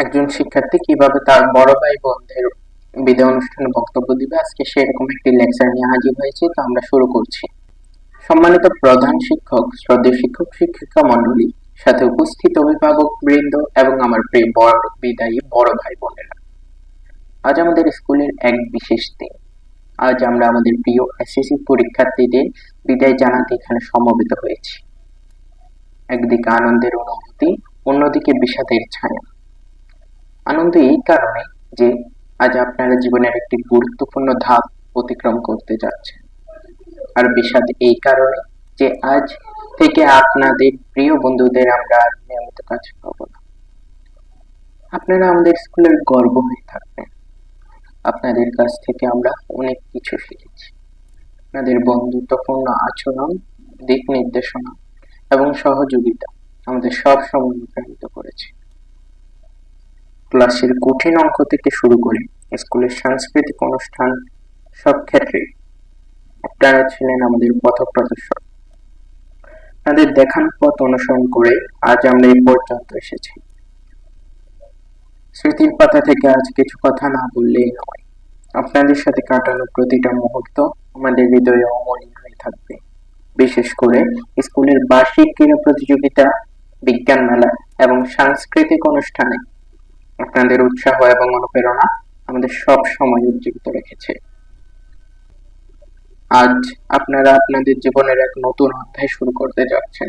একজন শিক্ষার্থী কিভাবে তার বড় ভাই বোনদের বিদায় অনুষ্ঠানে বক্তব্য দিবে, আজকে সেরকম একটি লেকচার নিয়ে হাজির হয়েছি। তো আমরা শুরু করছি। সম্মানিত প্রধান শিক্ষক, শ্রদ্ধেয় শিক্ষক শিক্ষিকা মণ্ডলী, সাথে উপস্থিত অভিভাবক বৃন্দ এবং আমার প্রিয় বড় বিদায়ী বড় ভাই বোনেরা, আজ আমাদের স্কুলের এক বিশেষ দিন। আজ আমরা আমাদের প্রিয় এসএসসি পরীক্ষার্থীদের বিদায় জানাতে এখানে সমবেত হয়েছি। একদিকে আনন্দের অনুভূতি, অন্যদিকে বিষাদের ছায়া। আনন্দ এই কারণে যে আজ আপনারা জীবনের একটি গুরুত্বপূর্ণ ধাপ অতিক্রম করতে যাচ্ছেন, আর বিষাদ এই কারণে যে আজ থেকে আপনাদের প্রিয় বন্ধুদের আমরা আর নিয়মিত কাছে পাবো না। আপনারা আমাদের স্কুলের গর্ব হয়ে থাকবেন। আপনাদের কাছ থেকে আমরা অনেক কিছু শিখেছি। আপনাদের বন্ধুত্বপূর্ণ আচরণ, দিক নির্দেশনা এবং সহযোগিতা আমাদের সব সময় অনুপ্রাণিত করেছে। ক্লাসের কঠিন অঙ্ক থেকে শুরু করে স্কুলের সাংস্কৃতিক অনুষ্ঠান, সব ক্ষেত্রে আপনারা ছিলেন আমাদের পথপ্রদর্শক। আপনাদের দেখানো পথ অনুসরণ করে আজ আমরা এই পর্যন্ত এসেছি। স্মৃতির পাতা থেকে আজ কিছু কথা না বললেই নয়। আপনাদের সাথে কাটানো প্রতিটা মুহূর্ত আমাদের হৃদয়ে অমলিন হয়ে থাকবে। বিশেষ করে স্কুলের বার্ষিক ক্রীড়া প্রতিযোগিতা, বিজ্ঞান মেলা এবং সাংস্কৃতিক অনুষ্ঠানে আপনাদের উৎসাহ এবং অনুপ্রেরণা আমাদের সব সময় উজ্জীবিত রেখেছে। আজ আপনারা আপনাদের জীবনের এক নতুন অধ্যায় শুরু করতে যাচ্ছেন।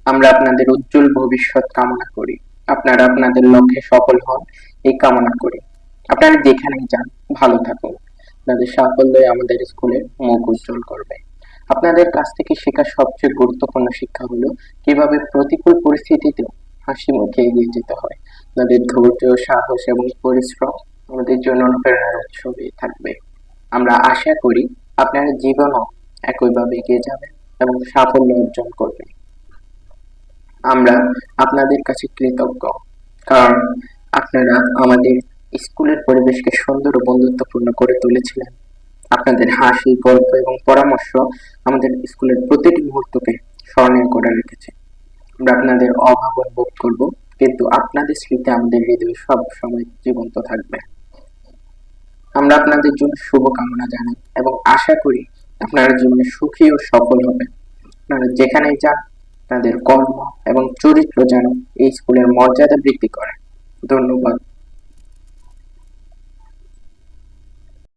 আমরা আপনাদের উজ্জ্বল ভবিষ্যৎ কামনা করি। আপনারা আপনাদের লক্ষ্যে সফল হন, এই কামনা করি। আপনারা যেখানেই যান ভালো থাকুন। আপনাদের সাফল্যই আমাদের স্কুলের মুখ উজ্জ্বল করবে। আপনাদের কাছ থেকে শেখা সবচেয়ে গুরুত্বপূর্ণ শিক্ষা হলো কিভাবে প্রতিকূল পরিস্থিতিতেও হাসি মুখে এগিয়ে যেতে হয়। আপনাদের ধৈর্য, সাহস এবং পরিশ্রম আমাদের জন্য অনুপ্রেরণার উৎস হয়ে থাকবে। আমরা আশা করি আপনারা জীবনও একইভাবে এগিয়ে যাবেন এবং সাফল্য অর্জন করবেন। আমরা আপনাদের কাছে কৃতজ্ঞ, কারণ আপনারা আমাদের স্কুলের পরিবেশকে সুন্দর ও বন্ধুত্বপূর্ণ করে তুলেছিলেন। আপনাদের হাসি, গল্প এবং পরামর্শ আমাদের স্কুলের প্রতিটি মুহূর্তকে স্মরণীয় করে রেখেছে। আমরা আপনাদের অভাবন বোধ করব, কিন্তু আপনাদের স্মৃতি আমাদের হৃদয়ে সব সময় জীবন্ত থাকবে। আমরা আপনাদের জন্য শুভকামনা জানাই এবং আশা করি আপনারা জীবনে সুখী ও সফল হবেন। আপনারা যেখানেই যান তাদের কর্ম এবং চরিত্র যেন এই স্কুলের মর্যাদা বৃদ্ধি করে। ধন্যবাদ।